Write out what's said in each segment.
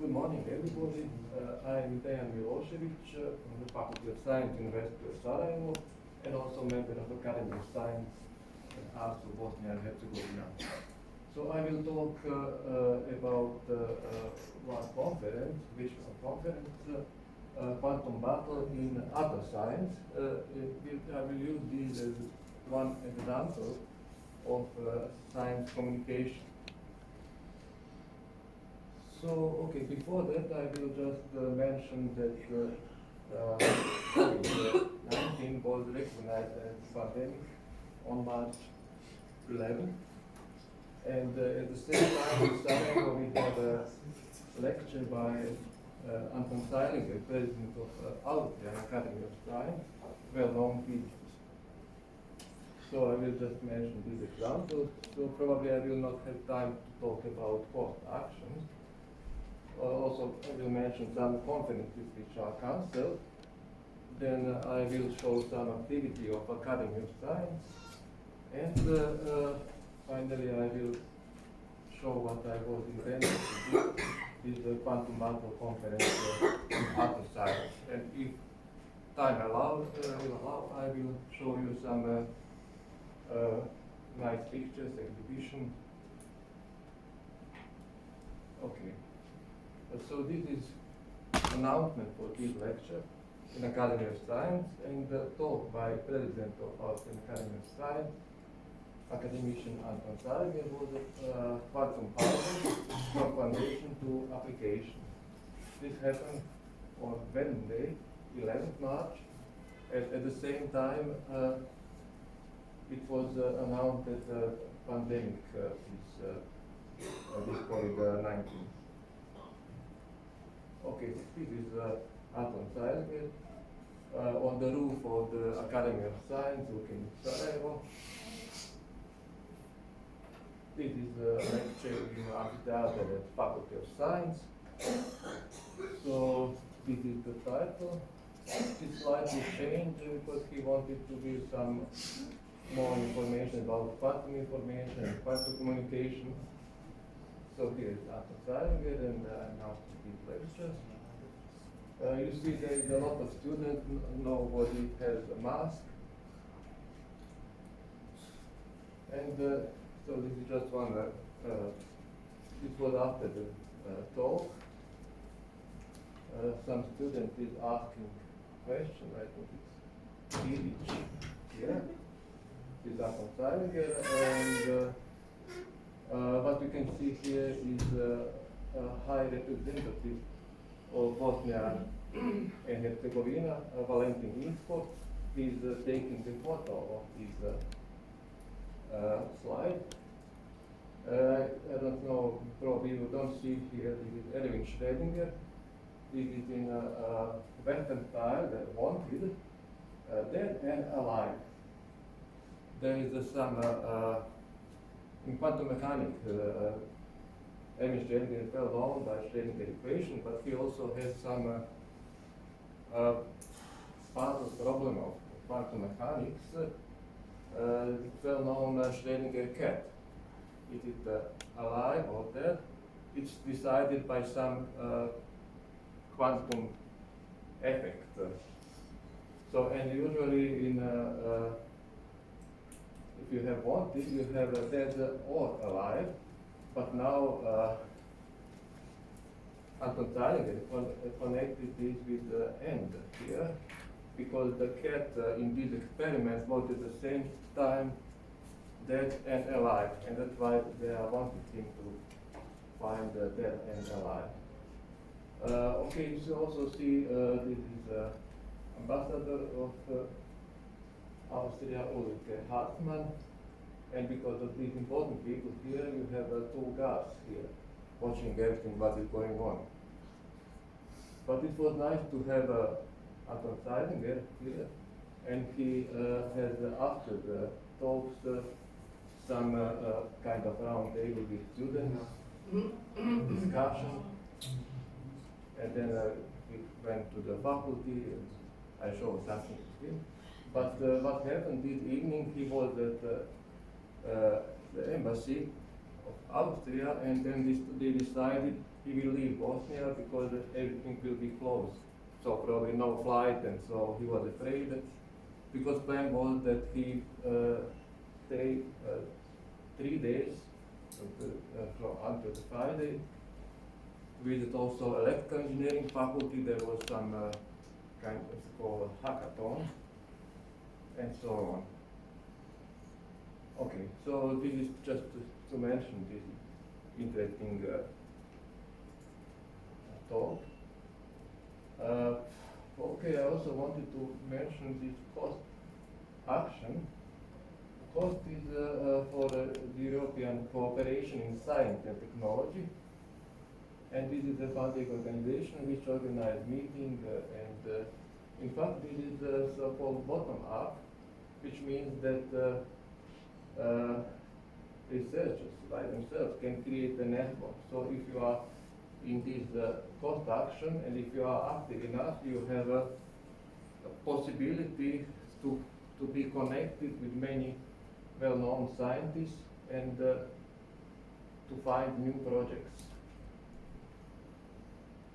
Good morning, everybody. I'm Dejan Milošević from the Faculty of Science, University of Sarajevo, and also member of Academy of Science and Arts of Bosnia and Herzegovina. So I will talk about one conference, visual conference, Quantum Battle in Attoscience. I will use this as one example of science communication. So, okay, before that I will just mention that COVID-19 was recognized as a pandemic on March 11. And at the same time in Sarajevo we had a lecture by Anton Zeilinger, president of Austrian Academy of Science, well-known physicist. So I will just mention these examples. So probably I will not have time to talk about cost actions. Also, I will mention some conferences which are cancelled. Then I will show some activity of Academy of Science. And finally, I will show what I was intended to do with the Quantum Battle conference in Attoscience. And if time will allow, I will show you some nice pictures, exhibition. Okay. So this is announcement for this lecture in Academy of Science and the talk by President of Austrian Academy of Science, academician Anton Zeilinger, was quantum power from foundation to application. This happened on Wednesday, 11th March. At the same time, it was announced that the pandemic is this COVID-19. Okay, this is Anton Zeilinger on the roof of the Academy of Science, looking at Sarajevo. This is a lecture in Amphitheater at Faculty of Science. So this is the title. This slide will change because he wanted to give some more information about quantum information and quantum communication. So here is Anton Zeilinger and now his lecture. You see there is a lot of students, nobody has a mask. And so this is just one, it was after the talk. Some student is asking question, I think it's Ilic here. This is Anton Zeilinger, and what you can see here is a high representative of Bosnia and Herzegovina, Valentin Insport. He's taking the photo of this slide. I don't know, probably you don't see here, this is Erwin Schrödinger. This is in Western style, wanted, dead and alive. There is some, in quantum mechanics, Erwin Schrödinger is well known by Schrödinger equation, but he also has some puzzle problem of quantum mechanics, well known Schrödinger cat. Is it alive or dead? It's decided by some quantum effect. So, and usually in if you have wanted, you have a dead or alive. But now Anton Zeilinger connected this with the end here, because the cat in this experiment was at the same time dead and alive, and that's why they are wanting him to find the dead and alive. Okay, you also see this is ambassador of Austria, Ulrike Hartmann. And because of these important people here, you have two guards here watching everything what is going on. But it was nice to have Anton Zeilinger here, and he has after the talks some kind of round table with students, discussion, and then we went to the faculty and I showed something to him. But what happened this evening, he was at the embassy of Austria, and then they decided he will leave Bosnia because everything will be closed. So probably no flight, and so he was afraid that, because plan was that he stay 3 days until the Friday, visit also electrical engineering faculty. There was some kind of called hackathon, and so on. Okay, so this is just to mention this interesting talk. Okay, I also wanted to mention this cost action. Cost is for the European cooperation in science and technology, and this is a public organization which organizes meetings, and in fact this is so-called bottom-up, which means that researchers by themselves can create a network. So if you are in this cost action, and if you are active enough, you have a possibility to be connected with many well-known scientists and to find new projects.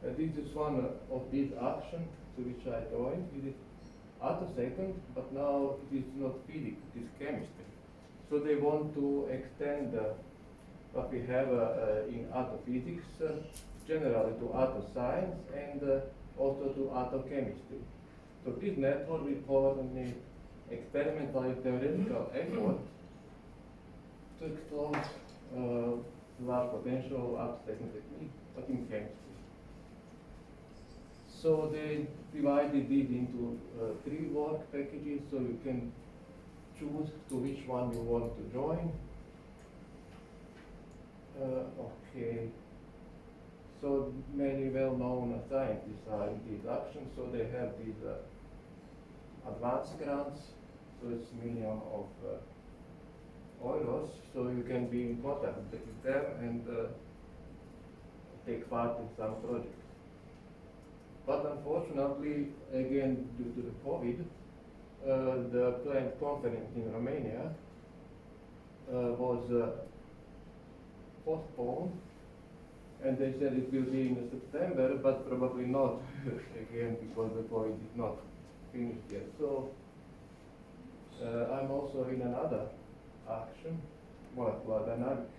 This is one of these actions to which I joined. It is Attoscience, but now it is not physics, it is chemistry. So they want to extend what we have in attophysics generally to Attoscience and also to attochemistry. So this network will coordinate experimental and theoretical effort to explore large potential Attoscience technique, but in chemistry. So they divided it into 3 work packages, so you can choose to which one you want to join. Okay. So many well-known scientists are in these actions, so they have these advanced grants, so it's million of euros, so you can be in contact with them and take part in some projects. But unfortunately, again, due to the COVID, the planned conference in Romania was postponed, and they said it will be in September, but probably not again because the COVID is not finished yet. So I'm also in another action, molecular dynamics.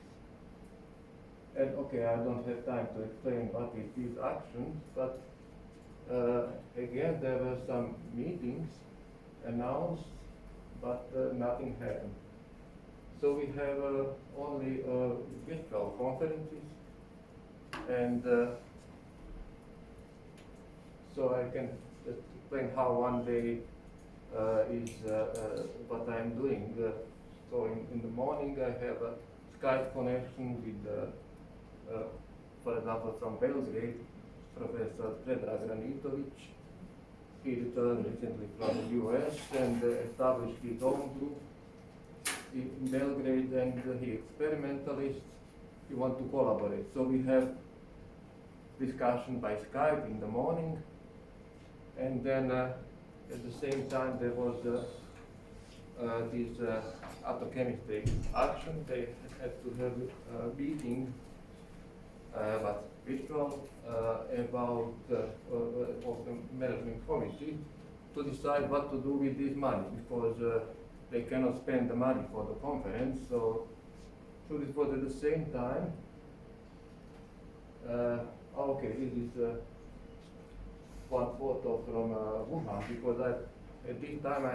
And okay, I don't have time to explain what is these actions, but again, there were some meetings announced, but nothing happened. So we have only virtual conferences, and so I can just explain how one day is what I'm doing. So in the morning I have a Skype connection with, for example, from Belgrade, Professor Predrag Ranitovic. He returned recently from the US and established his own group in Belgrade, and he experimentalist. He want to collaborate. So we have discussion by Skype in the morning, and then at the same time there was this attochemistry action. They had to have a meeting, but virtual, about of the management committee to decide what to do with this money, because they cannot spend the money for the conference. So this was at the same time. Okay, this is one photo from Wuhan, because at this time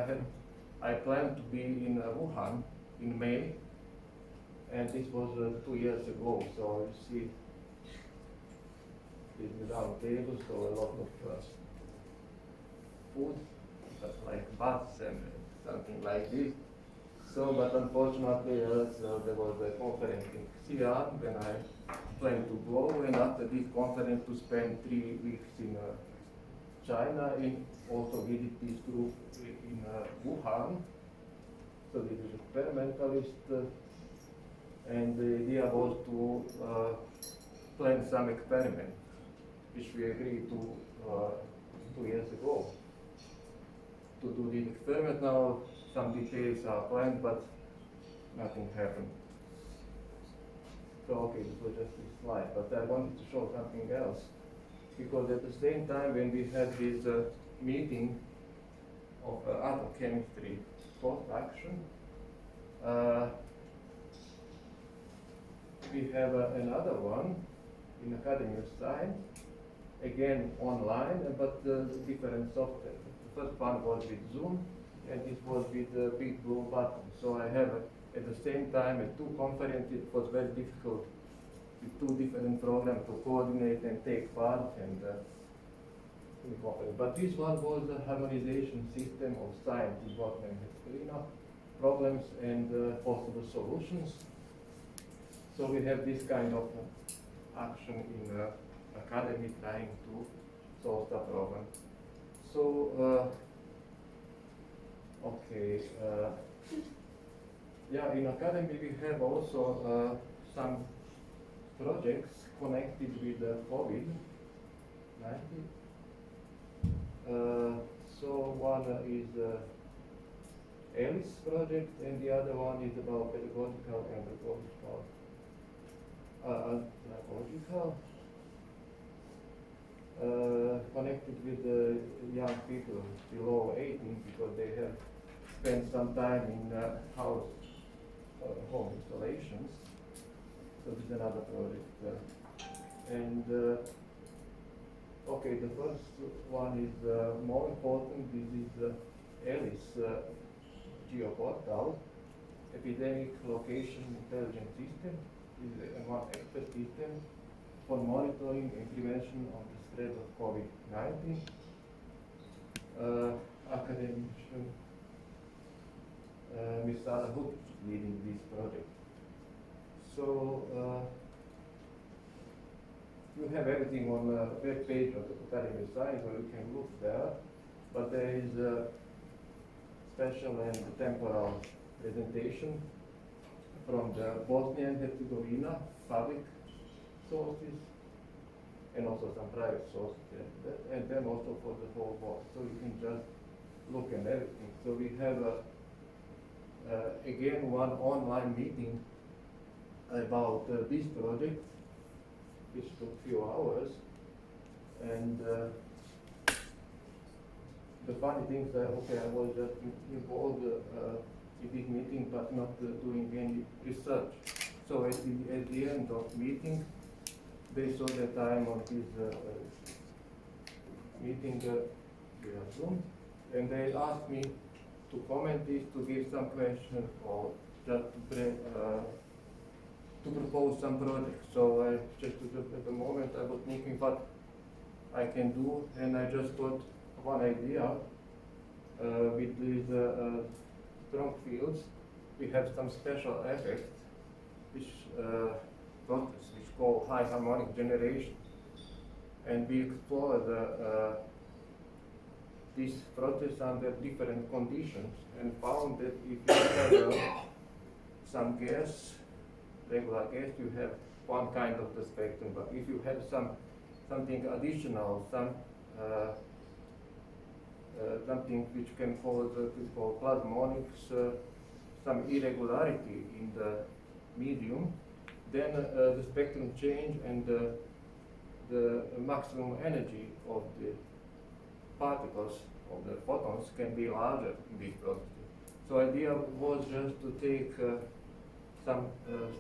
I planned to be in Wuhan in May, and this was 2 years ago. So you see, this is our table, so a lot of food, like bats and something like this. So, but unfortunately, so there was a conference in Xi'an when I planned to go, and after this conference to spend 3 weeks in China, and also visit this group in Wuhan. So this is experimentalist, and the idea was to plan some experiment, which we agreed to 2 years ago. To do this experiment now, some details are planned, but nothing happened. So okay, this was just a slide, but I wanted to show something else. Because at the same time when we had this meeting of atom chemistry post-action, we have another one in Academy of Science, again online, but different software. The first one was with Zoom, and this was with Big Blue Button. So I have at the same time at two conferences. It was very difficult with two different programs to coordinate and take part and in the conference. But this one was the harmonization system of science in Bosnia and Herzegovina, problems and possible solutions. So we have this kind of action in academy trying to solve the problem. So, okay, yeah, in academy we have also some projects connected with COVID-19. So one is ALICE project, and the other one is about pedagogical and andragogical, connected with the young people below 18, because they have spent some time in house home installations. So this is another project. Okay, the first one is more important. This is ALICE geoportal, epidemic location intelligence system. This is one expert system for monitoring and prevention of the spread of COVID-19. Academic Ms. Sarajevo leading this project. So you have everything on the web page of the Academy of Science, where you can look there, but there is a special and temporal presentation from the Bosnia and Herzegovina public sources, and also some private sources, and then also for the whole world. So you can just look at everything. So we have again one online meeting about this project, which took a few hours, and the funny thing is that, okay, I was just involved in this meeting, but not doing any research. So at the end of meeting, they saw that I'm on this meeting via Zoom, and they asked me to comment this, to give some questions, or just to propose some projects. So I just at the moment I was thinking what I can do, and I just got one idea with these strong fields. We have some special effects which process which call high harmonic generation, and we explore this process under different conditions, and found that if you have some gas, regular gas, you have one kind of the spectrum. But if you have something additional, something which can cause plasmonics, some irregularity in the medium, then the spectrum change and the maximum energy of the particles, of the photons, can be larger in this process. So idea was just to take some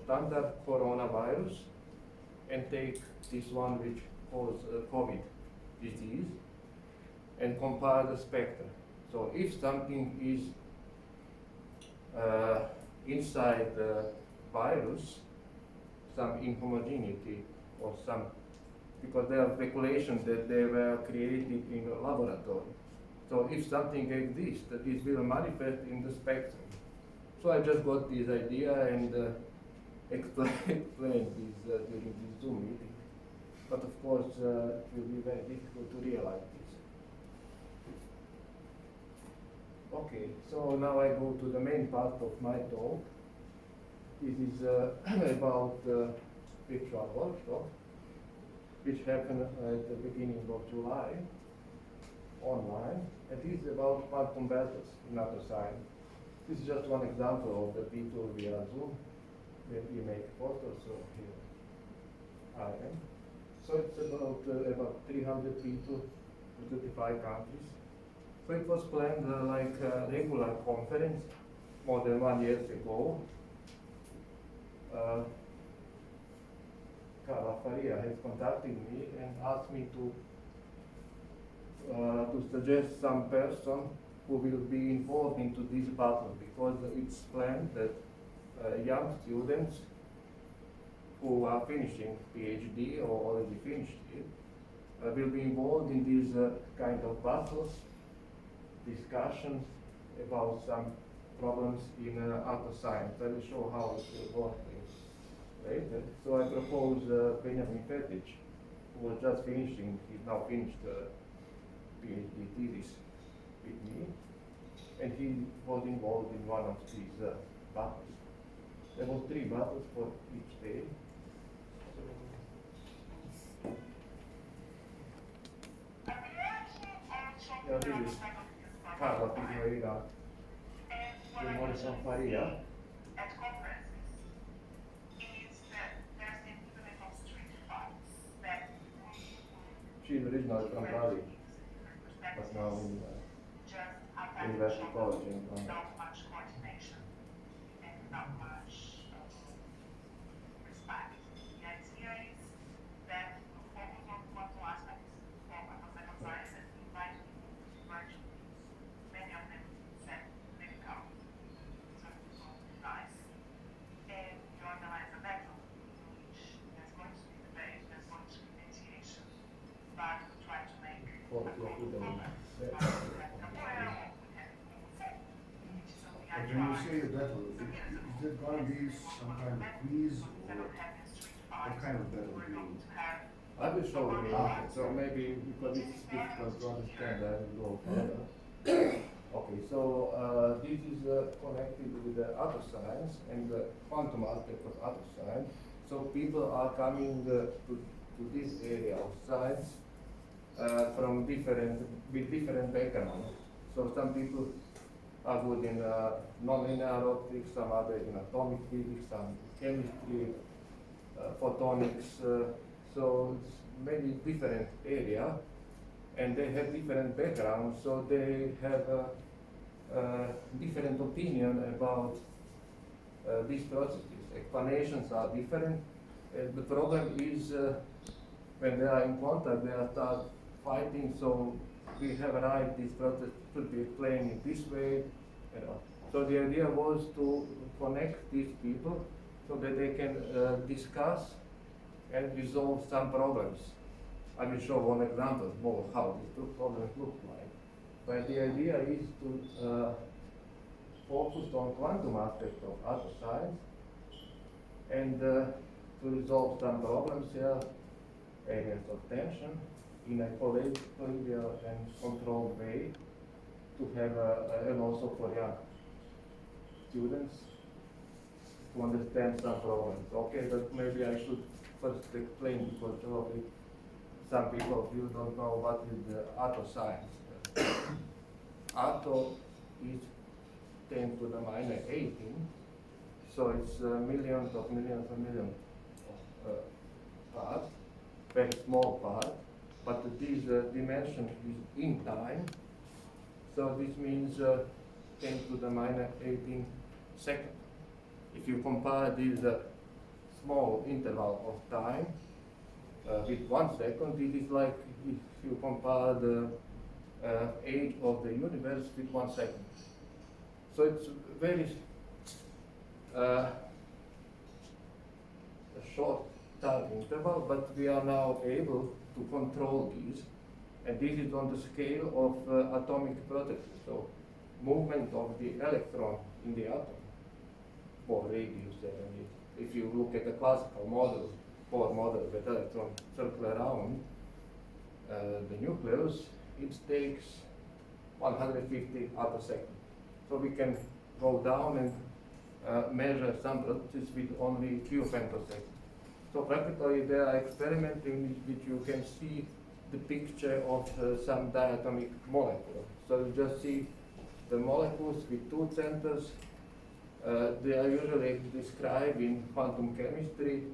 standard coronavirus and take this one which causes COVID disease and compare the spectrum. So if something is inside the virus, some inhomogeneity or some, because there are speculations that they were created in a laboratory. So if something exists, this will manifest in the spectrum. So I just got this idea and explained this during this Zoom meeting. But of course, it will be very difficult to realize this. Okay, so now I go to the main part of my talk. This is about virtual workshop, which happened at the beginning of July, online, and this is about quantum battles in Attoscience. This is just one example of the people via Zoom. we make photos, so here I am. So it's about 300 people, 35 countries. So it was planned like a regular conference more than 1 year ago. Carla Faria has contacted me and asked me to suggest some person who will be involved into this battle, because it's planned that young students who are finishing PhD or already finished it will be involved in these kind of battles, discussions about some problems in Attoscience. I will show how it will work later. So I propose Dejan Milošević, who was just finishing, he's now finished PhD thesis with me, and he was involved in one of these battles. There were 3 battles for each day. Yeah, this is Carla Faria. Faria. She's originally from Bali, but now in University College in London. Not much coordination and not much respect. The idea is that we focus on one aspects of Attoscience and invite people to merge. Many of them said they come. So it's nice. And you organize a battle in which there's going to be debate, there's going to be mediation, but we try to make a common When you say the battle, is it going to be some kind of quiz or what kind of battle do you? I will show you later, so maybe because it's difficult to understand, I will go further. Okay, so this is connected with the Attoscience and the quantum aspect of Attoscience. So people are coming to this area of science from with different backgrounds. So some people are good in nonlinear optics, some other in atomic physics, some chemistry, photonics. So it's many different areas, and they have different backgrounds. So they have different opinion about these processes. Explanations are different. The problem is when they are in contact, they are start fighting. So we have a right, this process should be explained in this way, you know. So the idea was to connect these people so that they can discuss and resolve some problems. I will show one example more how these 2 problems look like. But the idea is to focus on quantum aspect of Attoscience and to resolve some problems here, areas of tension, in a collegial and controlled way, to have and also for young students to understand some problems. Okay, but maybe I should first explain, because probably some people of you don't know what is the Attoscience. Atto is 10 to the minus 18, so it's millions of parts, very small part. But this dimension is in time, so this means 10 to the minus 18 seconds. If you compare this small interval of time with 1 second, it is like if you compare the age of the universe with 1 second. So it's very a short time interval, but we are now able to control these, and this is on the scale of atomic processes, so movement of the electron in the atom, or radius. If you look at the classical model, Bohr model, that electron circle around the nucleus, it takes 150 attoseconds. So we can go down and measure some processes with only few femtoseconds. So practically they are experimenting with which you can see the picture of some diatomic molecule. So you just see the molecules with 2 centers They are usually described in quantum chemistry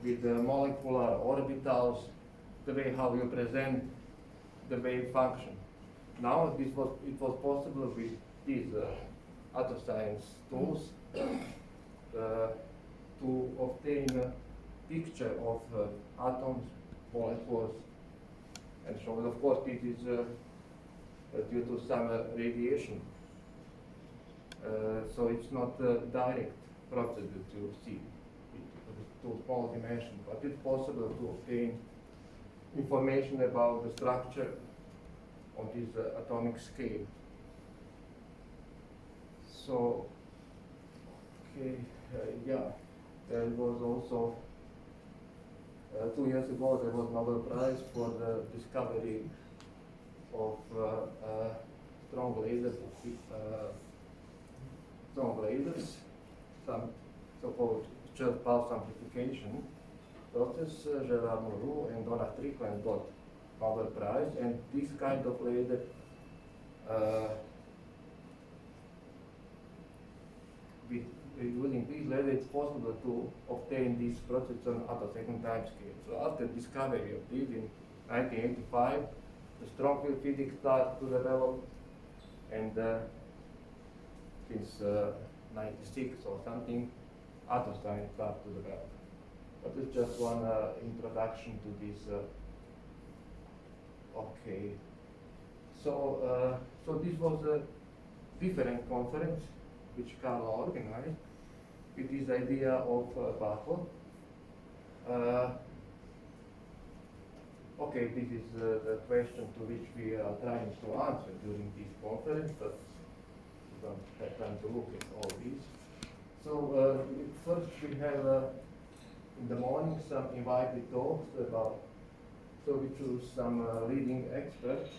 with the molecular orbitals, the way how you present the wave function. Now it was possible with these Attoscience tools to obtain a picture of atoms, molecules, and so on. Of course, this is due to some radiation. So it's not a direct procedure to see it to small dimension, but it's possible to obtain information about the structure on this atomic scale. So, okay, yeah, there was also 2 years ago there was Nobel Prize for the discovery of strong lasers, some so-called short pulse amplification process. Gerard Mourou and Donna Strickland got Nobel Prize, and this kind of laser using this laser it's possible to obtain this process on attosecond time scale. So after discovery of this in 1985, the strong field physics started to develop, and since 96 or something, Attoscience started to develop. But it's just one introduction to this. Okay. So, so this was a different conference which Carlo organized with this idea of buffer. Okay, this is the question to which we are trying to answer during this conference, but we don't have time to look at all these. So first we have in the morning some invited talks about, so we choose some leading experts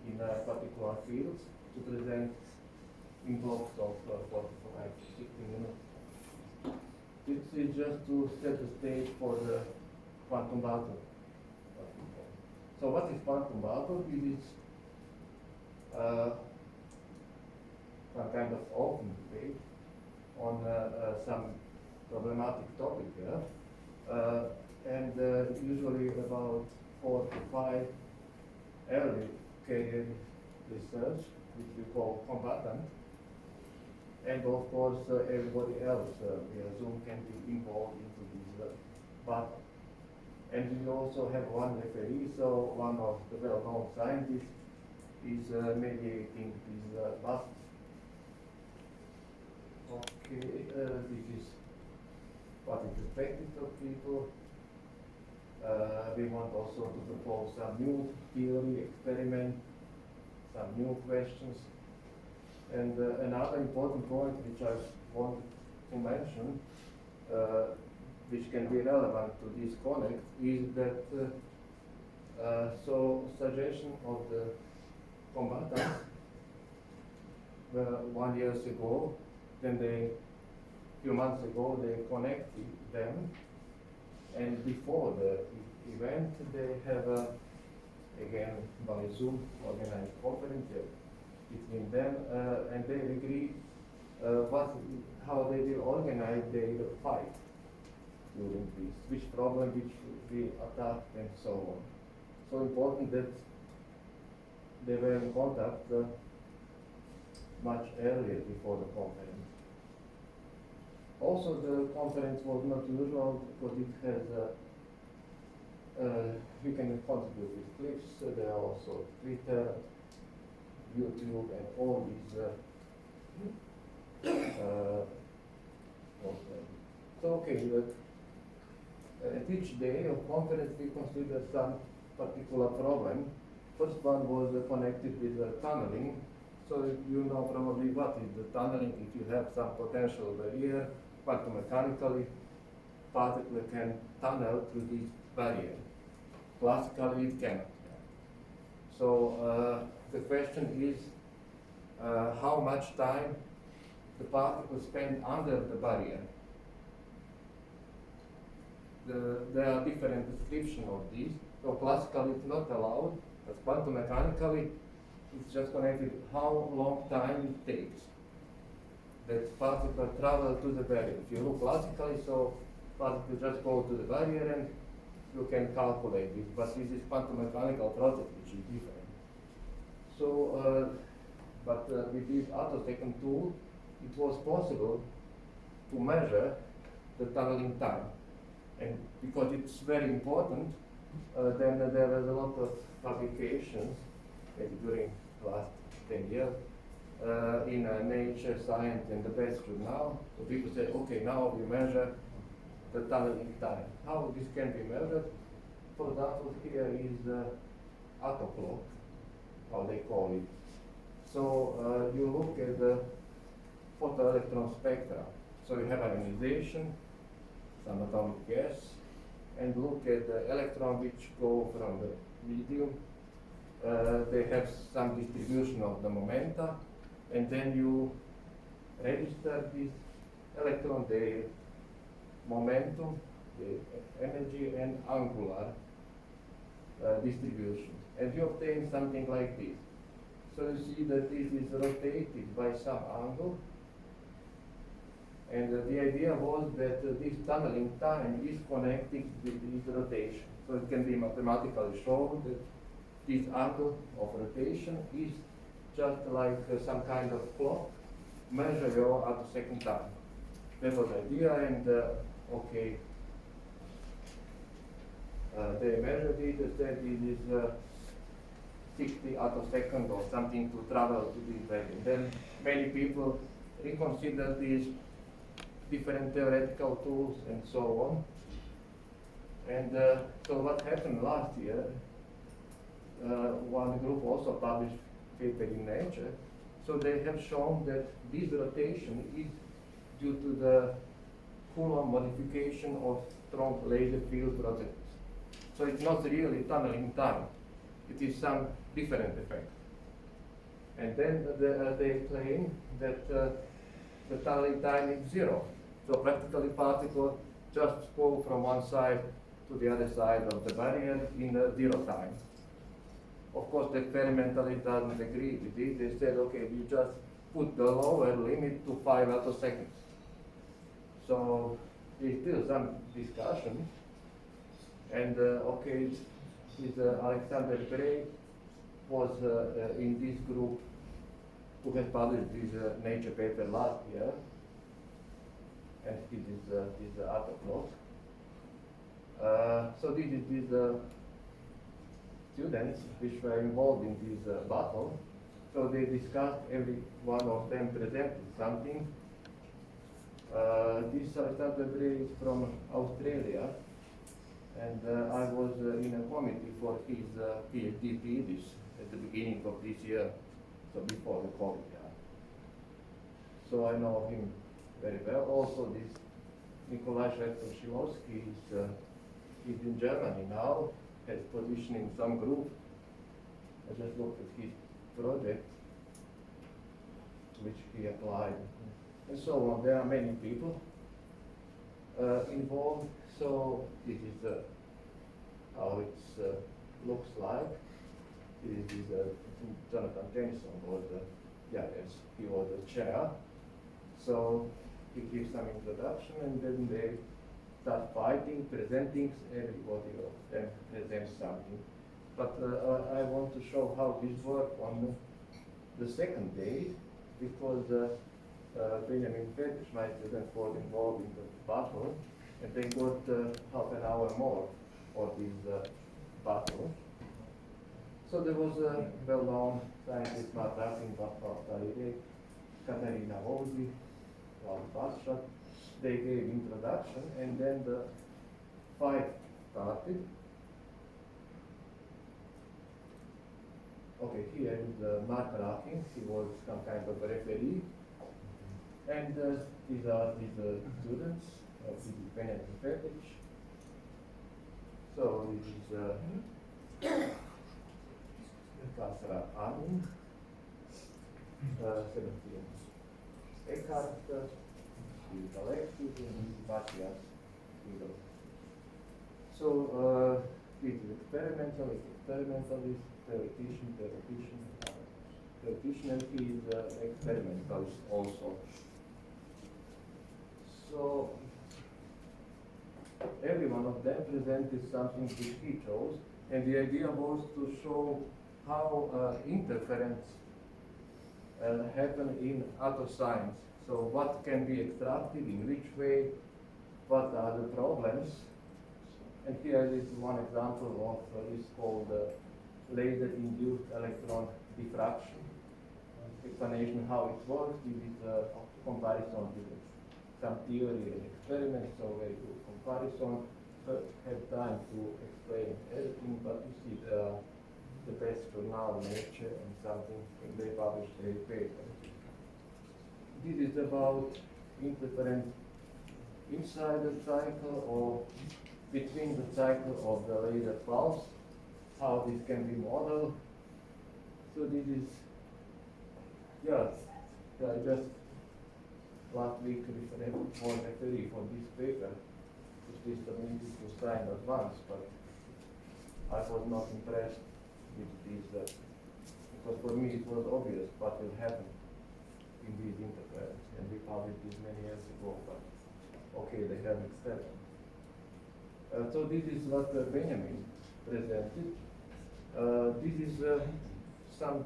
in particular fields to present in blocks of 45 to 60 minutes. This is just to set the stage for the quantum battle. So what is quantum battle? It is some kind of open debate on some problematic topic, and usually about 4 to 5 early career research, which we call combatant, and of course everybody else via Zoom can be involved into this battle. And we also have one referee, so one of the well-known scientists is mediating this battle. Okay, this is what is expected of people. We want also to propose some new theory, experiment, some new questions. And another important point which I want to mention, which can be relevant to this connect, is that so suggestion of the combatants 1 year ago, then they few months ago they connected them, and before the event they have again by Zoom organized conference between them, and they agree how they will organize their fight during this, which problem which we attack and so on. So important that they were in contact much earlier before the conference. Also, the conference was not usual because it has you can contribute with clips. There are also Twitter, YouTube, and all these. So okay, at each day of conference we consider some particular problem. First one was connected with tunneling. So you know probably what is the tunneling. If you have some potential barrier, quantum mechanically, particle can tunnel through this barrier. Classically, it cannot. So the question is how much time the particle spend under the barrier. There are different descriptions of this. So classically, it's not allowed, but quantum mechanically, it's just connected how long time it takes. that particle travel to the barrier. If you look classically, so particles just go to the barrier and you can calculate it, but this is quantum mechanical process which is different. So, with this attosecond tool, it was possible to measure the tunneling time. And because it's very important, then there was a lot of publications, maybe during the last 10 years, in Nature, Science, and the best journal. So people say, okay, now we measure the tunneling time. How this can be measured? For example, here is the Atto clock, how they call it. So you look at the photoelectron spectra. So you have ionization, some atomic gas, and look at the electron which go from the medium. They have some distribution of the momenta, and then you register this electron, their momentum, the energy, and angular distribution. And you obtain something like this. So you see that this is rotated by some angle. And the idea was that this tunneling time is connected with this rotation. So it can be mathematically shown that this angle of rotation is just like some kind of clock, measure your attosecond time. That was the idea, and okay, they measured it, they said it is 60 attosecond or something to travel to this value. Then many people reconsidered these different theoretical tools and so on. And so what happened last year, one group also published paper in Nature. So they have shown that this rotation is due to the Coulomb modification of strong laser field projects. So it's not really tunneling time. It is some different effect. And then they claim that the tunneling time is zero. So practically particles just go from one side to the other side of the barrier in zero time. Of course, the experimentalist doesn't agree with it. They said, okay, we just put the lower limit to 5 attoseconds. So there's still some discussion. And okay, this Alexander Bray was in this group who has published this Nature paper last year. And this is Atto clock. So this is these students which were involved in this battle. So they discussed, every one of them presented something. This Alexander Bray is from Australia, and I was in a committee for his PhD thesis at the beginning of this year, so before the COVID. So I know him very well. Also, this Nikolai Shevchenko-Shilowski is in Germany now, has position in some group. I just looked at his project, which he applied, and so on. There are many people involved. So this is how it looks like. This is Jonathan Tennyson was yes, he was the chair. So he gives some introduction, and then they start fighting, presenting. Everybody of them presents something. But I want to show how this worked on the second day, because Benjamin Fetish, my student, was involved in the battle, and they got half an hour more for this battle. So there was a well-known scientist, Martin Batalire, Katarina Volzi, Basha. They gave introduction, and then the fight started. Okay, here is Mark Rakin. He was some kind of referee. And these are these students. This is Benjamin Fetish. So this is Kasra Amin, 17 Eckhart, is Alexis, and Matthias Guido. So this is experimentalist, theoretician, and he is experimentalist also. So every one of them presented something which he chose, and the idea was to show how interference happen in Attoscience. So what can be extracted, in which way, what are the problems. And here is one example of is called laser-induced electron diffraction. Explanation how it works. This is a comparison with some theory and experiments, so very good comparison. Have time to explain everything, but you see the best journal, Nature, and something, and they published a paper. This is about interference inside the cycle or between the cycle of the laser pulse, how this can be modeled. So this is, just last week referee for this paper, which is submitted to sign advance, but I was not impressed with this, because for me it was obvious what will happen in these interference, and we published this many years ago, but okay, they have experiment. So this is what Benjamin presented. This is some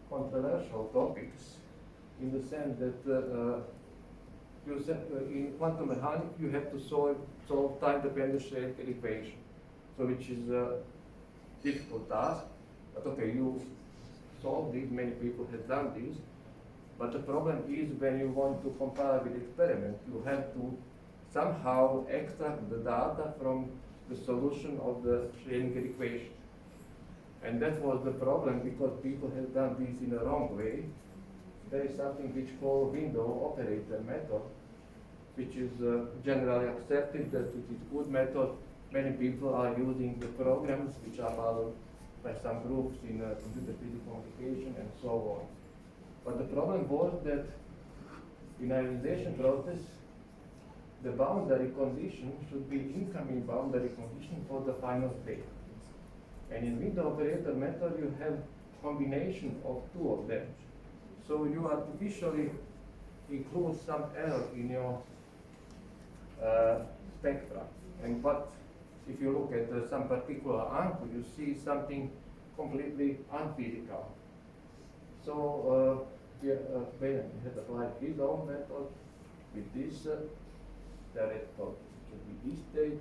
controversial topics in the sense that in quantum mechanics you have to solve time-dependent Schrödinger equation, so which is a difficult task. But okay, you solve this. Many people have done this. But the problem is when you want to compare with experiment, you have to somehow extract the data from the solution of the Schrödinger equation. And that was the problem because people have done this in a wrong way. There is something which called window operator method, which is generally accepted that it is good method. Many people are using the programs which are followed by some groups in computer physics communication and so on. But the problem was that in ionization process, the boundary condition should be incoming boundary condition for the final state. And in window operator method, you have combination of two of them. So you artificially include some error in your spectra. And but if you look at some particular angle, you see something completely unphysical. So Ben had applied his own method with this theoretical should be this state,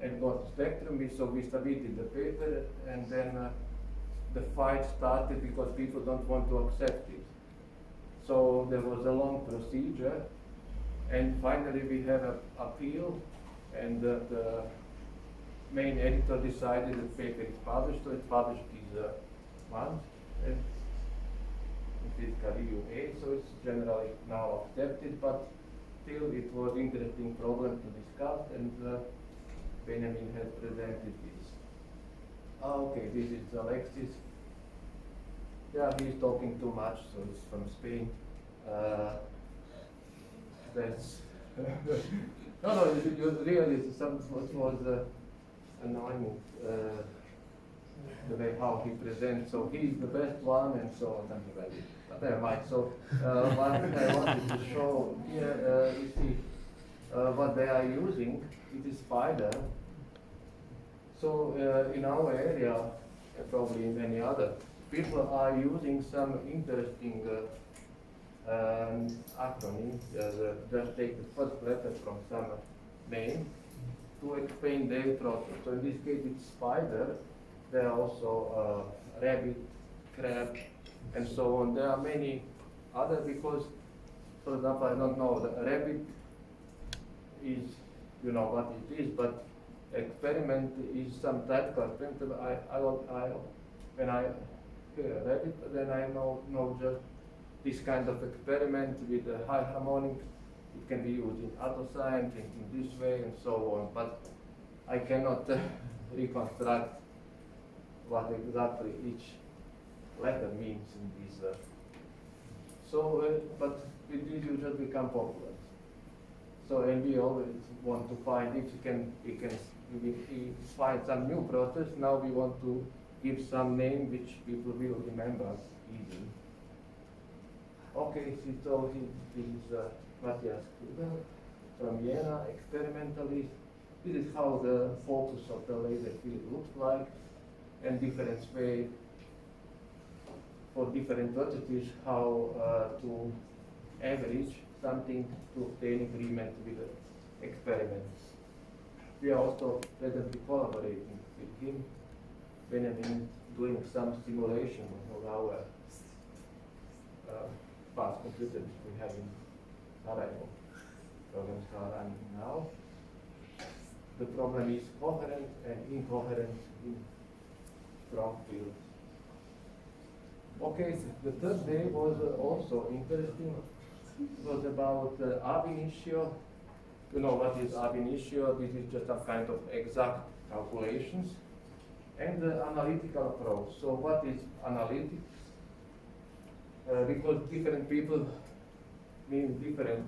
and got spectrum. So we submitted the paper, and then the fight started because people don't want to accept it. So there was a long procedure, and finally we have an appeal, and the main editor decided the paper is published, so it's published this month. And Physical Review A, so it's generally now accepted, but still it was interesting problem to discuss, and Benjamin has presented this. Okay, this is Alexis. Yeah, he's talking too much, so it's from Spain. That's no, really, what was annoying. The way how he presents, so he's the best one, and so on, something like this. But never mind. So what I wanted to show here, you see what they are using. It is spider. So in our area, and probably in many other, people are using some interesting acronym. Just take the first letter from some name to explain their process. So in this case, it's spider. There are also rabbit, crab, and so on. There are many other because, for example, I don't know, the rabbit is, you know what it is, but experiment is some type of experiment. When I hear rabbit, then I know just this kind of experiment with a high harmonic. It can be used in Attoscience, in this way, and so on. But I cannot reconstruct what exactly each letter means in this. But with this you just become popular. So, and we always want to find if we can find some new process. Now we want to give some name which people will remember easily. Okay, so this is Matthias Kugel from Vienna, experimentalist. This is how the focus of the laser field looks like, and different way for different vertices how to average something to obtain agreement with the experiments. We are also presently collaborating with him, Benjamin, doing some simulation of our fast computers we have in Sarajevo. Programs are running now. The problem is coherent and incoherent in strong fields. Okay, so the third day was also interesting. It was about ab initio. You know what is ab initio? This is just some kind of exact calculations. And the analytical approach. So what is analytics? Because different people mean different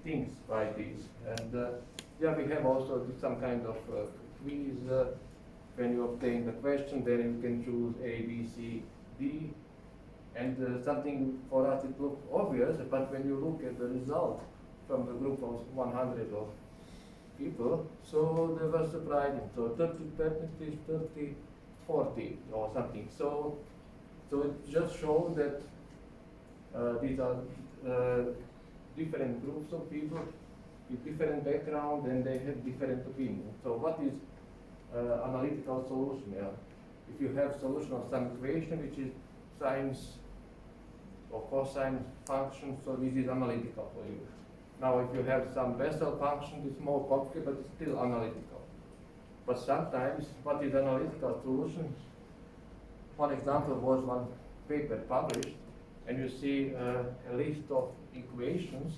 things by this. And yeah, we have also some kind of quiz. When you obtain the question, then you can choose A, B, C, D. And something for us it looks obvious, but when you look at the result from the group of 100 of people, so they were surprising. So 30%, 30, 40 or something. So it just shows that these are different groups of people with different background and they have different opinions. So what is analytical solution? Yeah? If you have solution of some equation which is sine or cosine function, so this is analytical for you. Now if you have some Bessel function, it's more complicated, but it's still analytical. But sometimes, what is analytical solution? One example was one paper published, and you see a list of equations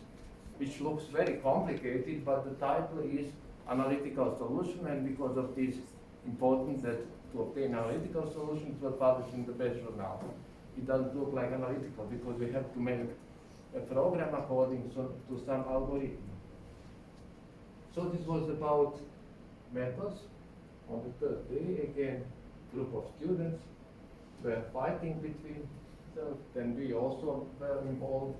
which looks very complicated, but the title is analytical solution, and because of this important that to obtain analytical solutions were published in the best journal. It doesn't look like analytical because we have to make a program according to some algorithm. So this was about methods. On the third day, again, group of students were fighting between themselves. Then we also were involved.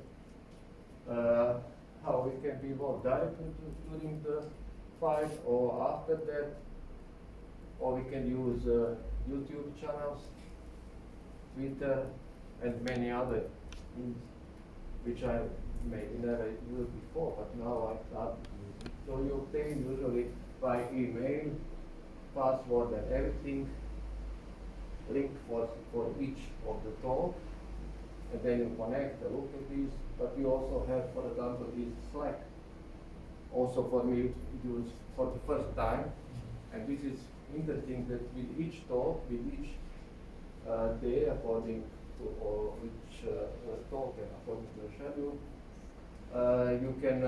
How we can be involved directly during the fight or after that, or we can use YouTube channels, Twitter, and many other things which I maybe never used before, but now I started using. So you obtain usually by email, password and everything, link for each of the talk, and then you connect, look at these. But we also have, for example, this Slack, also for me used for the first time, and this is interesting that with each talk, with each day according to or each talk and according to the schedule, you can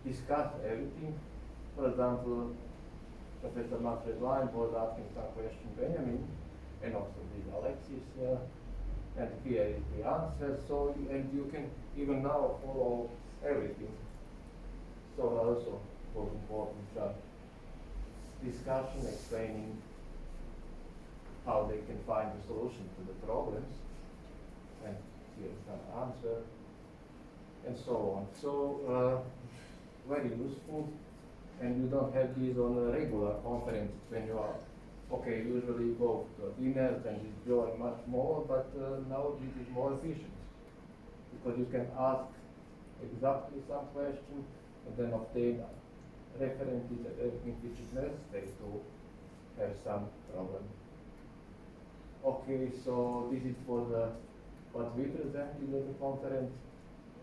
discuss everything. For example, Professor Manfred Lein was asking some question Benjamin, and also this Alexis, and here is the answer. So, and you can even now follow everything. So also was important discussion explaining how they can find the solution to the problems, and here is an answer, and so on. So very useful, and you don't have these on a regular conference when you are okay. Usually go to dinners and enjoy much more, but now this is more efficient because you can ask exactly some question and then obtain references and everything which is necessary to have some problem. Okay, so this is for the what we presented at the conference.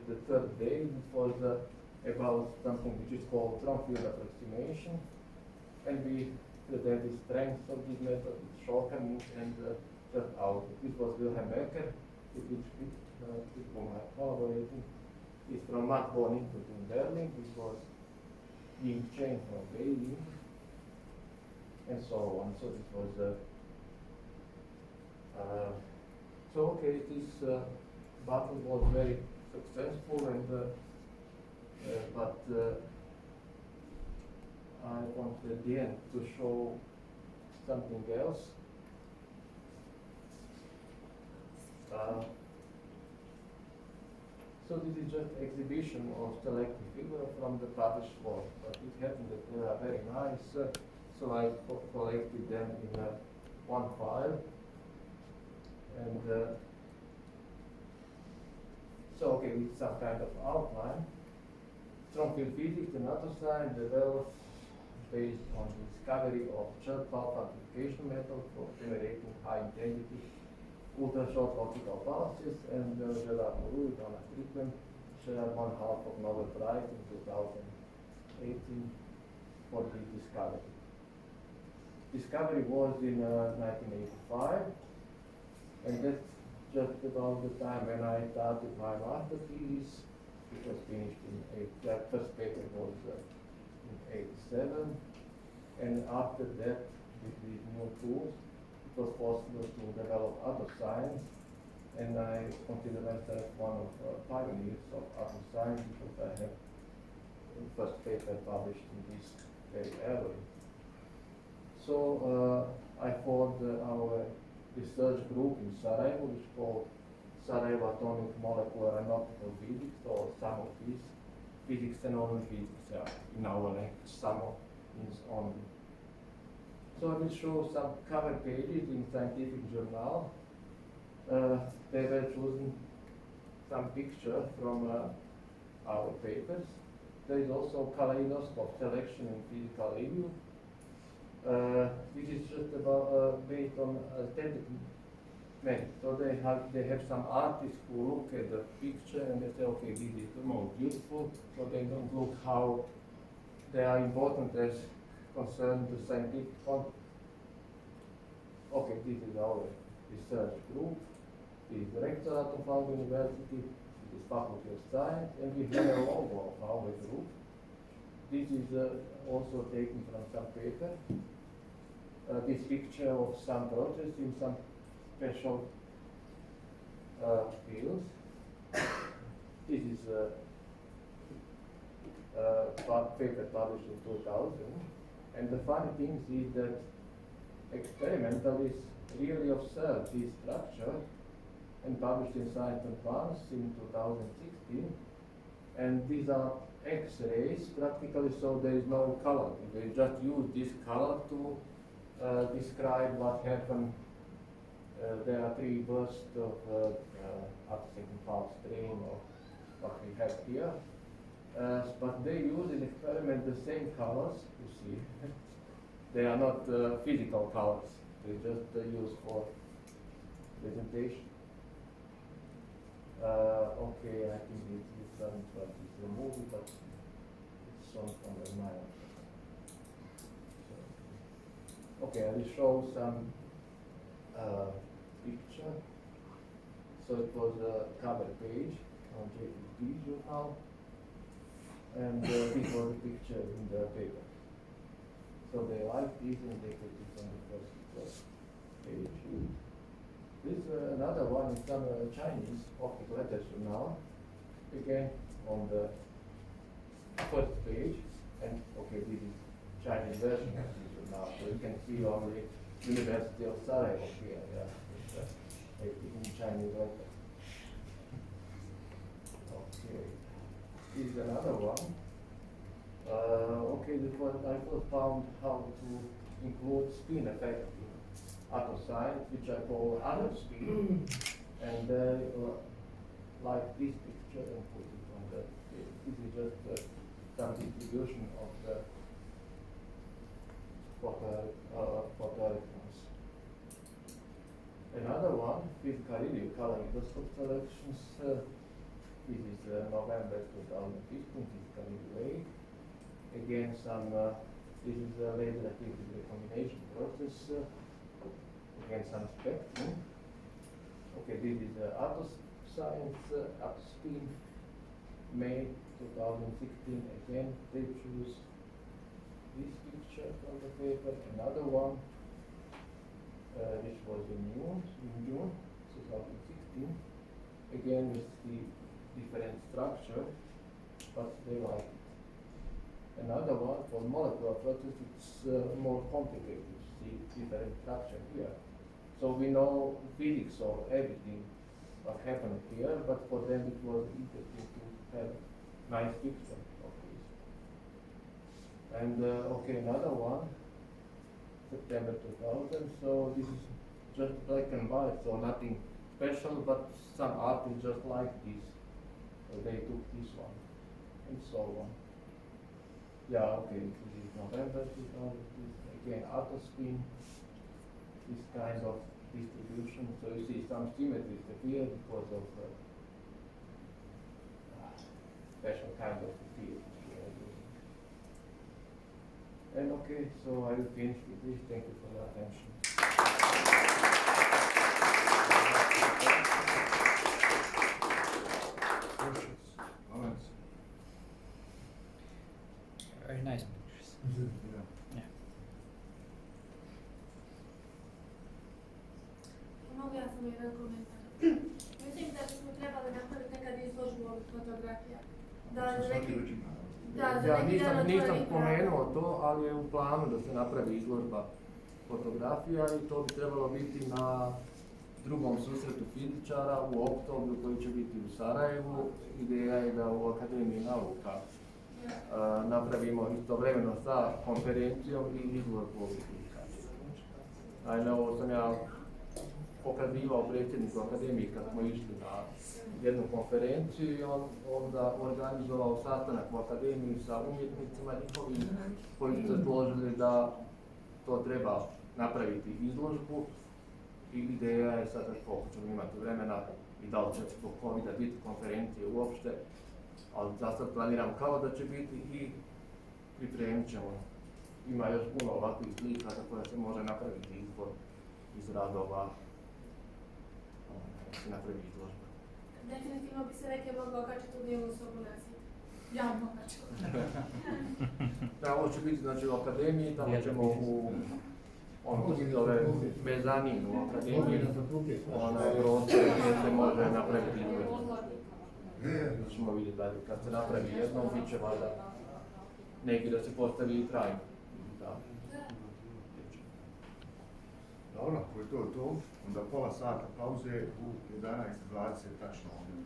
The third day it was about something which is called from-field approximation, and we presented strengths of this method, its shortcomings, and just out. This was Wilhelm Becker, with which people are collaborating. He's from Max Born Institute in Berlin, which was being changed from Beijing, and so on. So this was so okay. This battle was very successful, and but I want at the end to show something else. So this is just exhibition of selected figure from the published work, but it happened that they are very nice, so I collected them in one file. And so okay, with some kind of outline. Strong field physics and Attoscience developed based on the discovery of short pulse amplification method for generating high intensity ultra-short optical pulses, and Dejan Milošević, Donna Strickland shared one half of Nobel Prize in 2018 for this discovery. Discovery was in 1985, and that's just about the time when I started my master thesis. It was finished in that first paper was in 87, and after that, with these new tools, it was possible to develop Attoscience, and I consider myself one of the pioneers of Attoscience because I have the first paper published in this very early. So I formed our research group in Sarajevo, which is called Sarajevo Atomic Molecular and Optical Physics, or SAMO physics and only physics, in our language, SAMO means only. So I will show some cover pages in scientific journal. They were chosen some picture from our papers. There is also kaleidoscope selection in physical review. This is just about based on aesthetic merit. So they have some artists who look at the picture and they say, okay, this is the most beautiful. So they don't look how they are important as concerned the scientific content. Okay, this is our research group. This is the rectorate of our university. This is Faculty of Science, and we have a logo of our group. This is also taken from some paper. This picture of some process in some special fields. This is paper published in 2000. And the funny thing is that experimentalists really observed this structure and published in Science Advance in 2016. And these are X-rays practically, so there is no color. They just use this color to describe what happened. There are three bursts of upsetting pulse stream or what we have here. But they use in experiment the same colors, you see. They are not physical colors. They just used for presentation. Okay, I think it's different, but it's removed, but it's shown from the mind. So, okay, I will show some picture. So it was a cover page on JPP journal, and this was a picture in the paper. So they liked this and they put it on the first page. This another one is some Chinese optical letters journal, again on the first page, and okay, this is Chinese version of this journal, so you can see only University of Sarajevo here, yeah, it's in Chinese letter. Okay, this is another one. Okay, this was, I found how to include spin effect in Attoscience, which I call other spin, and like this picture and put it on the page. This is just some distribution of the photoelectrons. Another one, physical review kaleidoscope selections. This is November 2015, physical review 8. Again, some, this is a laser activity recombination process. Again, some spectrum. Okay, this is Attoscience, Attospin, May 2016. Again, they choose this picture from the paper. Another one, which was in June 2016. Again, with the different structure, but they like it. Another one for molecular process, it's more complicated. You see different structure here. So we know physics of everything what happened here, but for them it was interesting to have nice picture of this. And okay, another one, September 2000, so this is just black and white, so nothing special, but some artists just like this, so they took this one, and so on. Yeah, okay, this is November 2000, this again Attoscience, this kind of distribution, so you see some symmetries here because of special kind of field. And okay, so I will finish with this. Thank you for your attention. Questions, comments? Very nice pictures. Yeah. Yeah. Mogu ja sam jedan komentar. Mislim da bismo trebali napraviti nekad izložbu ovih fotografija. Da za neki... Da, za Ja neki dan nisam otvorenih spomenuo to, ali je u planu da se napravi izložba fotografija i to bi trebalo biti na drugom susretu fizičara u oktobru koji će biti u Sarajevu. Ideja je da u Akademiji nauka napravimo istovremeno sa konferencijom i izložbu ovih publikacija. Naime, ovo sam ja pokazivao predsjedniku Akademije kad smo išli na jednu konferenciju i on onda organizovao sastanak u Akademiji sa umjetnicima njihovim koji su se složili da to treba napraviti izložbu i ideja je sada koliko ćemo imati vremena i da li će zbog COVID-a biti konferencije uopšte, ali za sad planiram kao da će biti i pripremit ćemo. Ima još puno ovakvih slika za koje se može napraviti izbor iz radova, da se napravi izložba. Definitivno bi se neke moglo okačiti u dnevnu sobu na zid. Javno okačiti. Da, ovo će biti znači u Akademiji, tamo ćemo u ono se zove mezanin u Akademiji, onaj prostor gdje se može napraviti izložba. Ćemo vidjeti dalje, kad se napravi jednom, bit će valjda neki da se postavi i trajno. Da. Dobro, ako je to, onda pola sata pauze u 11:20 tačno ovdje.